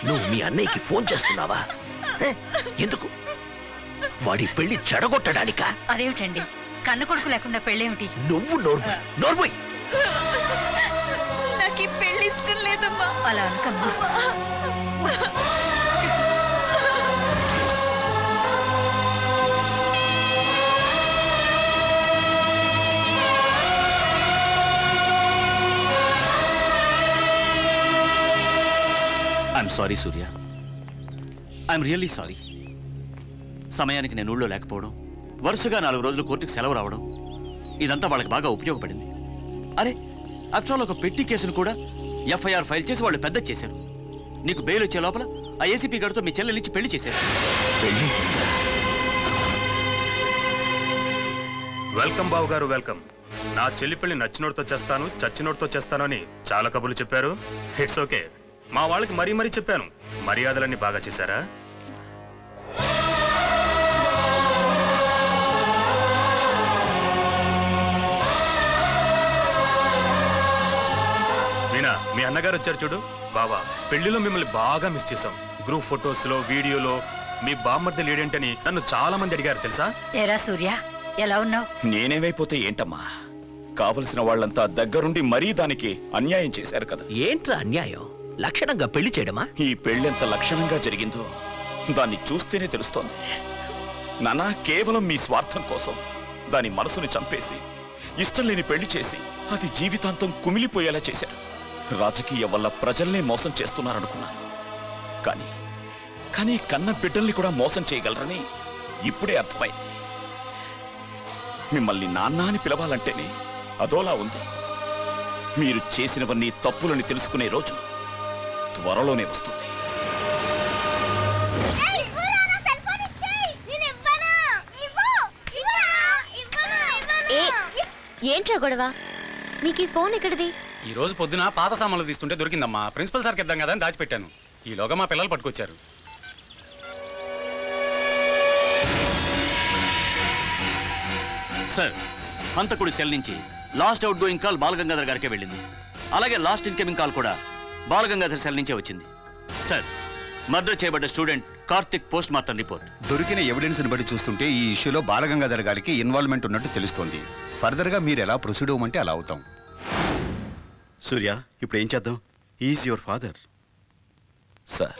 నువ్వు మీ అన్నయ్యకి ఫోన్ చేస్తున్నావా? ఎందుకు? వాడి పెళ్లి చెడగొట్టడానికా? అదేమిటండి, కన్న కొడుకు లేకుండా పెళ్ళేమిటి? నువ్వు నోర్మోయ్. నాకు ఈ పెళ్లి ఇష్టం లేదమ్మా. అలా అనకమ్మా. I'm sorry Surya, I'm really sorry. సమయానికి నేను ఊళ్ళో లేకపోవడం, వరుసగా 4 రోజులు కోర్టుకు సెలవు రావడం, ఇదంతా వాళ్ళకి బాగా ఉపయోగపడింది. అరే, ఆఫ్టర్ ఆల్ ఒక పెట్టి కేసును కూడా ఎఫ్ఐఆర్ ఫైల్ చేసి వాళ్ళు పెద్ద చేశారు. నీకు బెయిల్ వచ్చే లోపల ఆ ఏసీపీ గారితో మీ చెల్లెలిచ్చి పెళ్లి చేశారు. వెల్కమ్ బాబు గారు, వెల్కమ్. నా చెల్లి పెళ్లి నచ్చినోడితో చేస్తాను, చచ్చినోడితో చేస్తాను అని చాలా కబుర్లు చెప్పారు. It's okay. మా వాళ్ళకి మరీ చెప్పాను. మర్యాదలన్నీ బాగా చేశారా? మీనా, మీ అన్నగారు వచ్చారు చూడు. బాబా, పెళ్లిలో మిమ్మల్ని బాగా మిస్ చేశాం. గ్రూప్ ఫొటోస్ లో, వీడియోలో మీ బామ్మర్ది లేడేంటని నన్ను చాలా మంది అడిగారు తెలుసా? ఏరా సూర్య, ఎలా ఉన్నావు? నేనేమైపోతే ఏంటమ్మా, కావలసిన వాళ్ళంతా దగ్గరుండి మరీ దానికి అన్యాయం చేశారు కదా. ఏంట్రా అన్యాయం? లక్షణంగా పెళ్లి చేయడమా? ఈ పెళ్ళెంత లక్షణంగా జరిగిందో దాన్ని చూస్తేనే తెలుస్తోంది. నానా, కేవలం మీ స్వార్థం కోసం దాని మనసుని చంపేసి ఇష్టం లేని పెళ్లి చేసి అది జీవితాంతం కుమిలిపోయేలా చేశారు. రాజకీయం వల్ల ప్రజల్నే మోసం చేస్తున్నారనుకున్నాను. కానీ కన్న బిడ్డల్ని కూడా మోసం చేయగలరని ఇప్పుడే అర్థమైంది. మిమ్మల్ని నాన్న అని పిలవాలంటేనే అదోలా ఉంది. మీరు చేసినవన్నీ తప్పులని తెలుసుకునే రోజు త్వరలోనే వస్తుంది. ఏంట్రా గొడవ? నీకు ఈ ఫోన్ ఎక్కడిది? ఈ రోజు పొద్దున పాత సామాన్లు తీస్తుంటే దొరికిందమ్మా. ప్రిన్సిపల్ సార్కి ఇద్దాం కదా అని దాచిపెట్టాను. ఈలోగా మా పిల్లలు పట్టుకొచ్చారు. సార్, హంతకుడి సెల్ నుంచి last outgoing call Balagangadhar గారికే వెళ్ళింది. అలాగే లాస్ట్ ఇన్కమింగ్ కాల్ కూడా బాలగంగాధర్ సెల్ నుంచే వచ్చింది. సార్, మర్డర్ చేయబడ్డ student Karthik post mortem report. దొరికిన ఎవిడెన్స్ ని బట్టి చూస్తుంటే ఈ ఇష్యూలో బాలగంగాధర్ గారికి ఇన్వాల్వ్మెంట్ ఉన్నట్టు తెలుస్తోంది. ఫర్దర్ గా మీరు ఎలా ప్రొసీడ్ అవ్వమంటే అలా అవుతాం. సూర్య, ఇప్పుడు ఏం చేద్దాం? Is your father. సార్,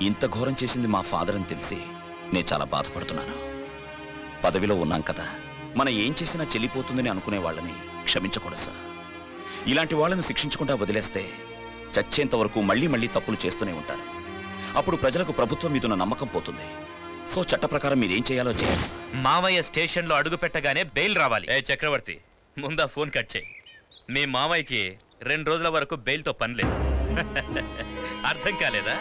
ఇంత ఘోరం చేసింది మా ఫాదర్ అని తెలిసి నేను చాలా బాధపడుతున్నాను. పదవిలో ఉన్నాం కదా, మనం ఏం చేసినా చెల్లిపోతుందని అనుకునే వాళ్ళని క్షమించకూడదు సార్. ఇలాంటి వాళ్ళని శిక్షించకుండా వదిలేస్తే చచ్చేంత వరకు మళ్ళీ తప్పులు చేస్తూనే ఉంటారు. అప్పుడు ప్రజలకు ప్రభుత్వం మీదున్న నమ్మకం పోతుంది. సో చట్ట ప్రకారం మీరేం చేయాలో చేయాలి సార్. మామయ్య స్టేషన్లో అడుగు పెట్టగానే బెయిల్ రావాలి. ఏ చక్రవర్తి, ముందా ఫోన్ కట్ చేయి. మీ మామయ్యకి 2 రోజుల వరకు బెయిల్తో పనిలేదు. అర్థం కాలేదా?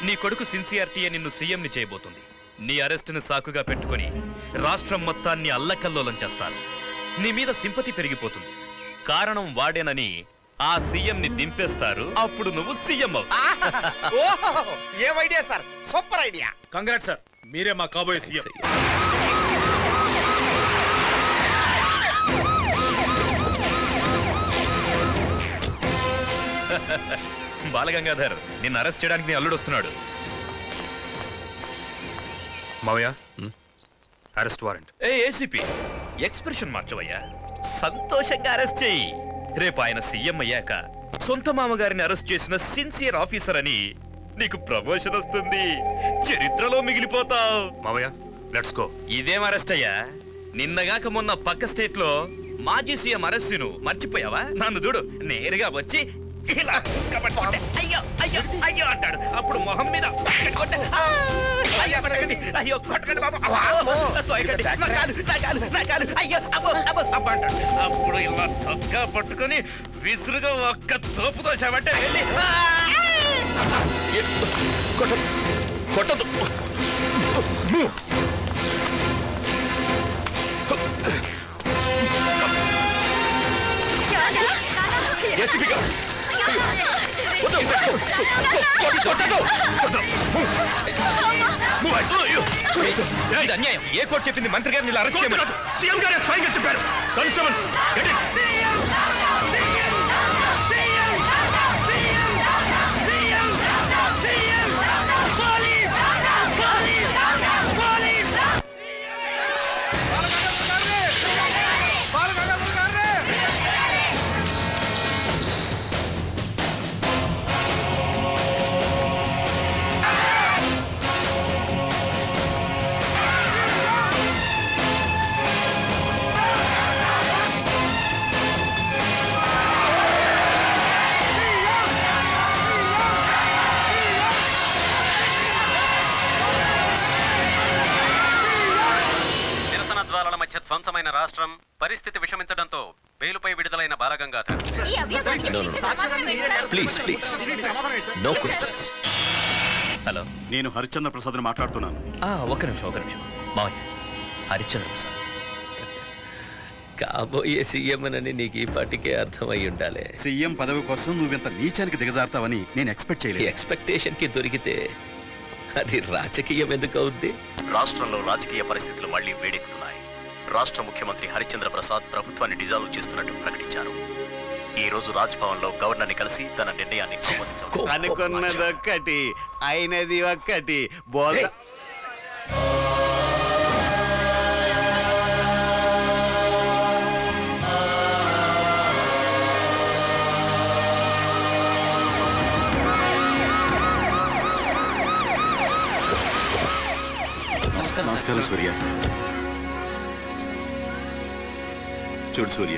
నీ కొడుకు సిన్సియారిటీయే నిన్ను సీఎంని చేయబోతుంది. నీ అరెస్టును సాకుగా పెట్టుకుని రాష్ట్రం మొత్తాన్ని అల్లకల్లోలం చేస్తారు. నీ మీద సింపతి పెరిగిపోతుంది. కారణం వాడేనని ఆ సీఎంని దింపేస్తారు. అప్పుడు నువ్వు సీఎం అవుతావు. ఏం idea sir, super idea. Congrats sir, మీరే మా కాబోయే సీఎం. బాలగంగాధర్, నిన్ను అరెస్ట్ చేయడానికి నీ అల్లుడు వస్తున్నాడు. మావయ్య, అరెస్ట్ వారెంట్. ఏసీపీ, ఎక్స్ప్రెషన్ మార్చవయ్యా. సంతోషంగా అరెస్ట్ చేయి. రేపు ఆయన సీఎం అయ్యాక సొంత మామగారిని అరెస్ట్ చేసిన సిన్సియర్ ఆఫీసర్ అని నీకు ప్రమోషన్ వస్తుంది. చరిత్రలో మిగిలిపోతావు. మావయ్య, లెట్స్ గో. ఇదేం అరెస్ట్ అయ్యా? నిన్నగాక మొన్న పక్క స్టేట్ లో మాజీ సీఎం అరెస్ట్ నువ్వు మర్చిపోయావా? నన్ను చూడు, నేరుగా వచ్చి ఇలా అయ్యో అయ్యో అయ్యో అంటాడు. అప్పుడు మొహం మీద అయ్యో కొట్టకండి బాబు, అయ్యో అబ్బో అబ్బో అబ్బ అంటాడు. అప్పుడు ఇలా చొక్కా పట్టుకుని విసురుగా ఒక్క తోపు తోసామంటే కొట్టదు. ఇది అన్యాయం. ఏ కోర్టు చెప్పింది మంత్రి గారిని ఇలా అరెస్ట్ చేయమని? సీఎం గారే స్వయంగా చెప్పారు. కానిస్టేబుల్స్, అతలాకుతలమైన రాష్ట్రం పరిస్థితి విషమించడంతో బెయిలుపై విడుదలైన బాలగంగాధర్. హలో, నేను హరిశ్చంద్ర ప్రసాద్ మాట్లాడుతున్నాను. ఒక నిమిషం మావయ్య. హరిశ్చంద్ర ప్రసాద్ కాబోయే సీఎం అని నీకు ఈ పాటికే అర్థమై ఉండాలి. సీఎం పదవి కోసం నువ్వింత నీచానికి దిగజారుతావని నేను ఎక్స్పెక్ట్ చేయలేదు. ఎక్స్పెక్టేషన్ కి దొరికితే అది రాజకీయం ఎందుకు అవుద్ది? రాష్ట్రంలో రాజకీయ పరిస్థితులు మళ్లీ వేడెక్కుతున్నాయి. రాష్ట్ర ముఖ్యమంత్రి హరిశ్చంద్ర ప్రసాద్ ప్రభుత్వాన్ని డిజాల్వ్ చేస్తున్నట్టు ప్రకటించారు. ఈ రోజు రాజ్ భవన్ లో గవర్నర్ ని కలిసి తన నిర్ణయాన్ని అనుకున్నదొక్కటి అయినది ఒక్కటి బోల్. నమస్కారం సూర్య. చూడు సూర్య,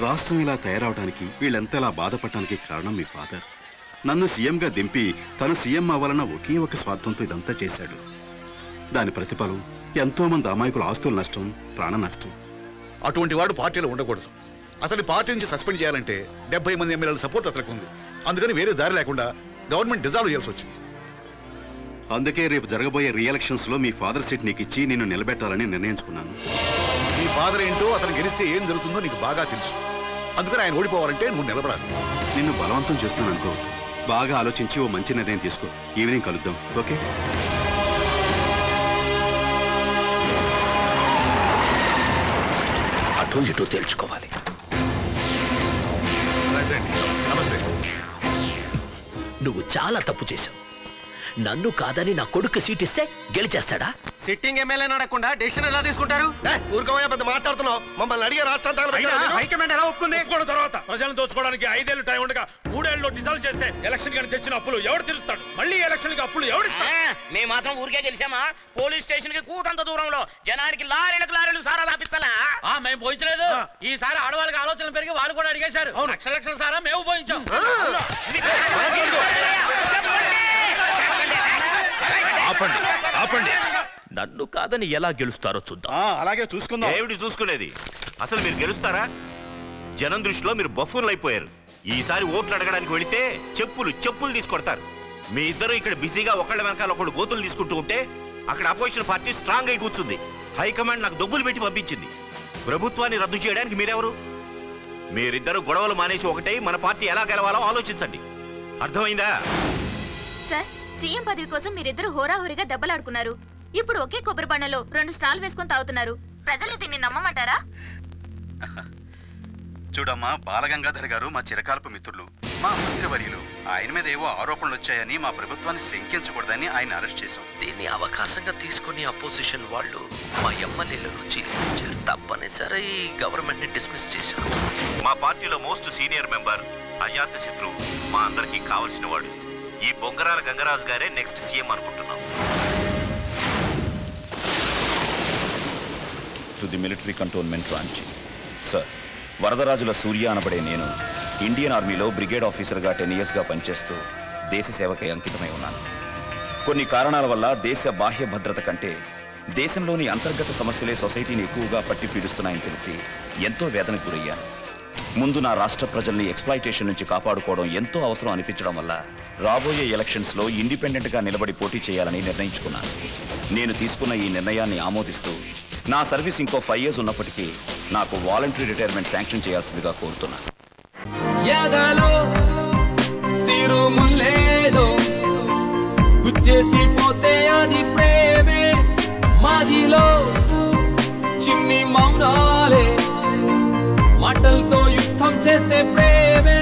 రాష్ట్రం ఇలా తయారవడానికి వీళ్ళెంతలా బాధపడటానికి కారణం మీ ఫాదర్. నన్ను సీఎంగా దింపి తను సీఎం అవ్వాలన్న ఒకే ఒక స్వార్థంతో ఇదంతా చేశాడు. దాని ప్రతిఫలం ఎంతో మంది అమాయకుల ఆస్తుల నష్టం, ప్రాణ నష్టం. అటువంటి వాడు పార్టీలో ఉండకూడదు. అతని పార్టీ నుంచి సస్పెండ్ చేయాలంటే 70 మంది ఎమ్మెల్యేల సపోర్ట్ అతనికి ఉంది. అందుకని వేరే దారి లేకుండా గవర్నమెంట్ డిజాల్వ్ చేయాల్సి వచ్చింది. అందుకే రేపు జరగబోయే రీఎలక్షన్స్ లో మీ ఫాదర్ సీట్ నీకు ఇచ్చి నిన్ను నిలబెట్టాలని నిర్ణయించుకున్నాను. మీ ఫాదర్ ఏంటో అతను గెలిస్తే ఏం జరుగుతుందో నీకు బాగా తెలుసు. అందుకని ఆయన ఓడిపోవాలంటే నువ్వు నిలబడాలి. నిన్ను బలవంతం చేస్తాను అనుకో. బాగా ఆలోచించి ఓ మంచి నిర్ణయం తీసుకో. ఈవినింగ్ కలుద్దాం, ఓకే? అటు ఇటు తేల్చుకోవాలి. నువ్వు చాలా తప్పు చేశావు. నన్ను కాదని నా కొడుకు సీట్ ఇస్తే గెలిచేస్తాడా? సిట్టింగ్ ఎమ్మెల్యే అడగకుండా డెసిషన్ ఎలా తీసుకుంటారు? ఊరుకోమయ్యా, పెద్ద మాట్లాడుతున్నావు. మమ్మల్ని అడిగే రాష్ట్రం హైకమాండ్ ఎలా ఒప్పుకుంది? తర్వాత ప్రజలను దోచుకోవడానికి 5 ఏళ్ళు టైం ఉండగా 3 ఏళ్ళలో డిజాల్వ్ చేస్తే ఎలక్షన్ గాని తెచ్చిన అప్పులు ఎవరు తీరుస్తాడు? మళ్ళీ ఎలక్షన్ కి అప్పులు ఎవరు? మేము మాత్రం ఊరికే గెలిచామా? పోలీస్ స్టేషన్ కి కూతంత దూరంలో జనానికి లారీలు సారా దాపిస్తలా? మేము పోయించలేదు. ఈసారి ఆడవాళ్ళకి ఆలోచనలు పెరిగి వాళ్ళు కూడా అడిగేశారు. లక్షల సారా మేము పోయించాం. ఆపండి. నన్ను కాదని ఎలా గెలుస్తారో చూద్దాం. అలాగే చూసుకుందాం. ఏమిటి చూసుకునేది? అసలు మీరు గెలుస్తారా? జనం దృష్టిలో మీరు బఫూన్లు అయిపోయారు. ఈసారి ఓట్లు అడగడానికి వెళితే చెప్పులు తీసుకొడతారు. మీ ఇద్దరు ఇక్కడ బిజీగా ఒకళ్ళ వెనకాల ఒకళ్ళు గోతులు తీసుకుంటూ ఉంటే అక్కడ అపోజిషన్ పార్టీ స్ట్రాంగ్ అయి కూర్చుంది. హైకమాండ్ నాకు డబ్బులు పెట్టి పంపించింది. ప్రభుత్వాన్ని రద్దు చేయడానికి మీరెవరు? మీరిద్దరు గొడవలు మానేసి ఒకటే మన పార్టీ ఎలా గెలవాలో ఆలోచించండి. అర్థమైందా? సార్, సీఎం పదవి కోసం మీరిద్దరు హోరాహోరీగా దెబ్బలాడుకున్నారు. ఇప్పుడు ఒకే కొబ్బరి బండలో 2 స్టాల్ వేసుకొని తాగుతున్నారు. ప్రజలు దీన్ని నమ్మమంటారా? చూడమ్మా, బాలగంగాధర్ గారు మా చిరకాలపు మిత్రులు, మా మంత్రివర్యులు. ఆయన మీద ఏవో ఆరోపణలు వచ్చాయని మా ప్రభుత్వాన్ని శంకించకూడదని ఆయన అరెస్ట్ చేశాం. దీన్ని అవకాశంగా తీసుకుని అపోజిషన్ వాళ్ళు మా ఎమ్మెల్యేలను చీలించారు. తప్పనిసరి గవర్నమెంట్ ని డిస్మిస్ చేశారు. మా పార్టీలో మోస్ట్ సీనియర్ మెంబర్ అజాత శత్రు మా అందరికీ కావలసిన వాడు. ఈ బొంగరాల గంగరాజు గారే నెక్స్ట్ సీఎం అనుకుంటున్నాం. To the military cantonment Ranchi. Sir, Varadarajula Surya అనబడే నేను ఇండియన్ ఆర్మీలో బ్రిగేడ్ ఆఫీసర్గా 10 yearsగా పనిచేస్తూ దేశ సేవకై అంకితమై ఉన్నాను. కొన్ని కారణాల వల్ల దేశ బాహ్య భద్రత కంటే దేశంలోని అంతర్గత సమస్యలే సొసైటీని ఎక్కువగా పట్టి పీడిస్తున్నాయని తెలిసి ఎంతో వేదనకు గురయ్యాను. ముందు నా రాష్ట్ర ప్రజల్ని ఎక్స్‌ప్లాయిటేషన్ నుంచి కాపాడుకోవడం ఎంతో అవసరం అనిపించడం వల్ల రాబోయే ఎలక్షన్స్లో ఇండిపెండెంట్గా నిలబడి పోటీ చేయాలని నిర్ణయించుకున్నాను. నేను తీసుకున్న ఈ నిర్ణయాన్ని ఆమోదిస్తూ నా సర్వీస్ ఇంకో 5 years ఉన్నప్పటికీ నాకు వాలంటరీ రిటైర్మెంట్ శాంక్షన్ చేయాల్సిందిగా కోరుతున్నాను. చిన్ని మౌనాలే మాటలతో యుద్ధం చేస్తే ప్రేమే